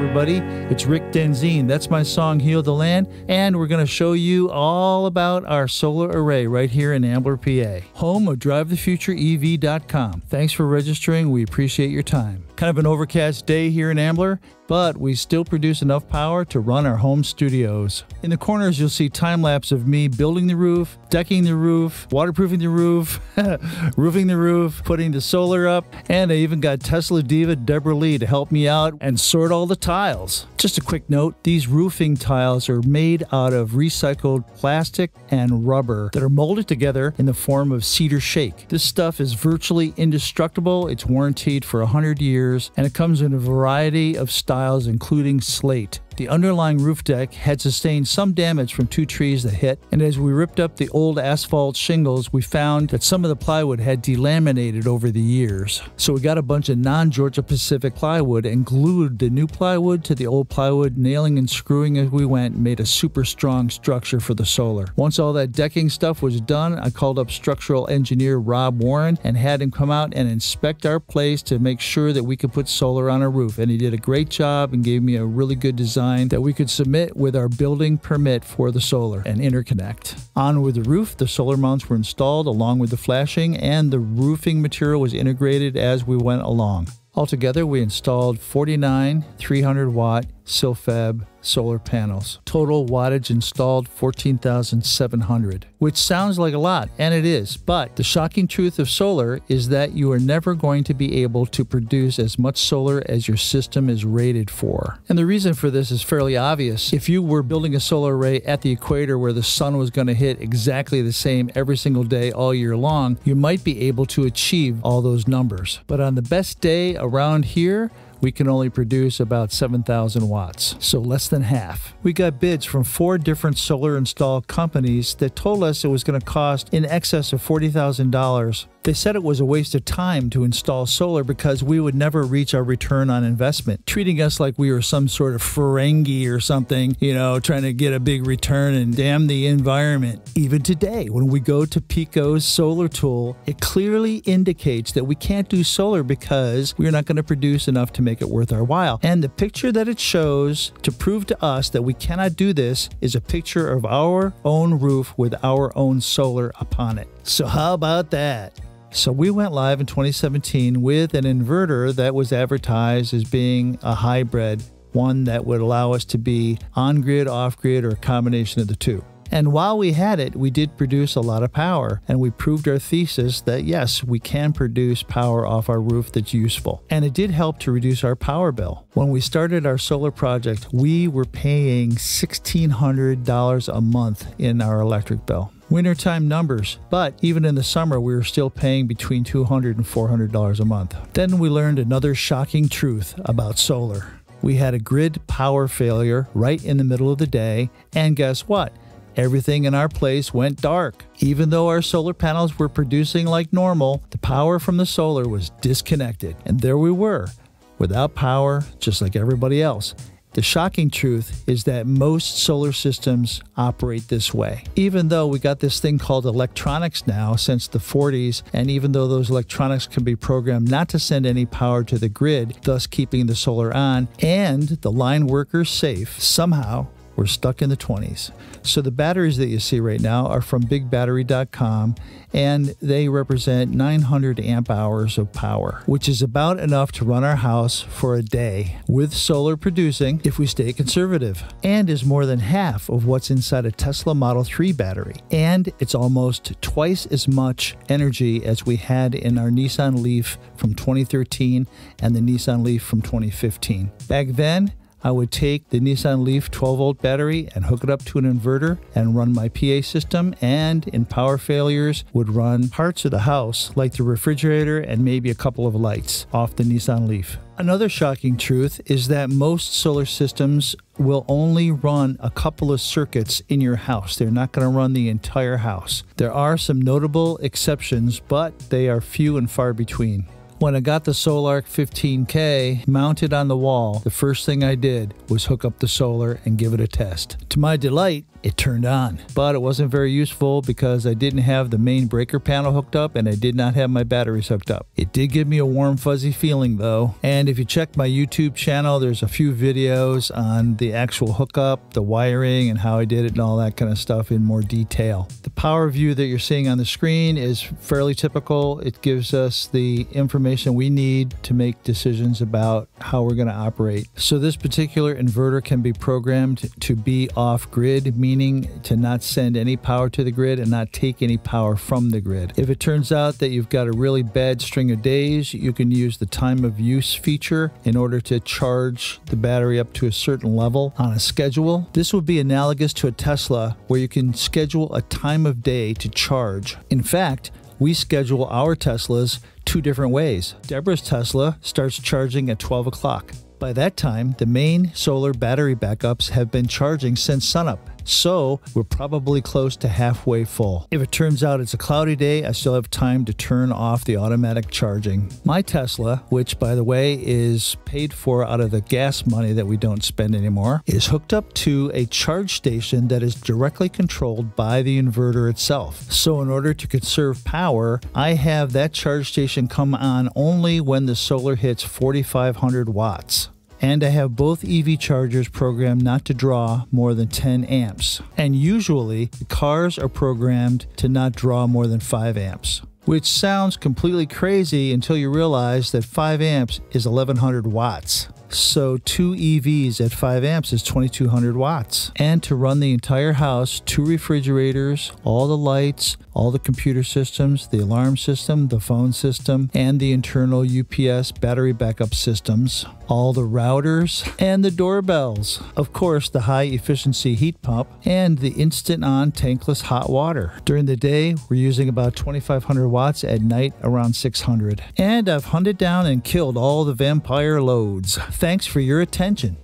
everybody. It's Rick Denzien. That's my song, Heal the Land. And we're going to show you all about our solar array right here in Ambler, PA. Home of DriveTheFutureEV.com. Thanks for registering. We appreciate your time. Kind of an overcast day here in Ambler, but we still produce enough power to run our home studios. In the corners, you'll see time-lapse of me building the roof, decking the roof, waterproofing the roof, roofing the roof, putting the solar up, and I even got Tesla diva Deborah Lee to help me out and sort all the tiles. Just a quick note, these roofing tiles are made out of recycled plastic and rubber that are molded together in the form of cedar shake. This stuff is virtually indestructible. It's warranted for 100 years, and it comes in a variety of styles, including slate. The underlying roof deck had sustained some damage from 2 trees that hit, and as we ripped up the old asphalt shingles, we found that some of the plywood had delaminated over the years. So we got a bunch of non-Georgia Pacific plywood and glued the new plywood to the old plywood, nailing and screwing as we went, and made a super strong structure for the solar. Once all that decking stuff was done, I called up structural engineer Rob Warren and had him come out and inspect our place to make sure that we could put solar on our roof, and he did a great job and gave me a really good design that we could submit with our building permit for the solar and interconnect. On with the roof, the solar mounts were installed along with the flashing, and the roofing material was integrated as we went along. Altogether, we installed 49 300-watt Silfab solar panels. Total wattage installed 14,700, which sounds like a lot, and it is, but the shocking truth of solar is that you are never going to be able to produce as much solar as your system is rated for. And the reason for this is fairly obvious. If you were building a solar array at the equator where the sun was going to hit exactly the same every single day all year long, you might be able to achieve all those numbers. But on the best day around here, we can only produce about 7,000 watts, so less than half. We got bids from 4 different solar install companies that told us it was going to cost in excess of $40,000. They said it was a waste of time to install solar because we would never reach our return on investment, treating us like we were some sort of Ferengi or something, you know, trying to get a big return and damn the environment. Even today, when we go to Pico's solar tool, it clearly indicates that we can't do solar because we're not going to produce enough to make it worth our while. And the picture that it shows to prove to us that we cannot do this is a picture of our own roof with our own solar upon it. So how about that? So we went live in 2017 with an inverter that was advertised as being a hybrid, one that would allow us to be on-grid, off-grid, or a combination of the two. And while we had it, we did produce a lot of power, and we proved our thesis that yes, we can produce power off our roof that's useful. And it did help to reduce our power bill. When we started our solar project, we were paying $1,600 a month in our electric bill. Wintertime numbers, but even in the summer we were still paying between $200 and $400 a month. Then we learned another shocking truth about solar. We had a grid power failure right in the middle of the day, and guess what? Everything in our place went dark. Even though our solar panels were producing like normal, the power from the solar was disconnected. And there we were, without power, just like everybody else. The shocking truth is that most solar systems operate this way. Even though we got this thing called electronics now since the 40s, and even though those electronics can be programmed not to send any power to the grid, thus keeping the solar on and the line workers safe, somehow we're stuck in the 20s. So the batteries that you see right now are from BigBattery.com, and they represent 900 amp hours of power, which is about enough to run our house for a day with solar producing if we stay conservative, and is more than half of what's inside a Tesla Model 3 battery. And it's almost twice as much energy as we had in our Nissan Leaf from 2013 and the Nissan Leaf from 2015. Back then, I would take the Nissan Leaf 12-volt battery and hook it up to an inverter and run my PA system, and in power failures would run parts of the house like the refrigerator and maybe a couple of lights off the Nissan Leaf. Another shocking truth is that most solar systems will only run a couple of circuits in your house. They're not going to run the entire house. There are some notable exceptions, but they are few and far between. When I got the Sol-Ark 15K mounted on the wall, the first thing I did was hook up the solar and give it a test. To my delight, it turned on. But it wasn't very useful because I didn't have the main breaker panel hooked up and I did not have my batteries hooked up. It did give me a warm fuzzy feeling though. And if you check my YouTube channel, there's a few videos on the actual hookup, the wiring, and how I did it and all that kind of stuff in more detail. The power view that you're seeing on the screen is fairly typical. It gives us the information we need to make decisions about how we're going to operate. So this particular inverter can be programmed to be off-grid, meaning to not send any power to the grid and not take any power from the grid. If it turns out that you've got a really bad string of days, you can use the time of use feature in order to charge the battery up to a certain level on a schedule. This would be analogous to a Tesla where you can schedule a time of day to charge. In fact, we schedule our Teslas 2 different ways. Deborah's Tesla starts charging at 12 o'clock. By that time, the main solar battery backups have been charging since sunup. So we're probably close to halfway full. If it turns out it's a cloudy day, I still have time to turn off the automatic charging. My Tesla, which by the way is paid for out of the gas money that we don't spend anymore, is hooked up to a charge station that is directly controlled by the inverter itself. So in order to conserve power, I have that charge station come on only when the solar hits 4,500 watts. And I have both EV chargers programmed not to draw more than 10 amps. And usually, the cars are programmed to not draw more than 5 amps. Which sounds completely crazy until you realize that 5 amps is 1,100 watts. So 2 EVs at 5 amps is 2,200 watts. And to run the entire house, 2 refrigerators, all the lights, all the computer systems, the alarm system, the phone system, and the internal UPS battery backup systems, all the routers, and the doorbells. Of course, the high efficiency heat pump, and the instant on tankless hot water. During the day, we're using about 2,500 watts, at night around 600. And I've hunted down and killed all the vampire loads. Thanks for your attention.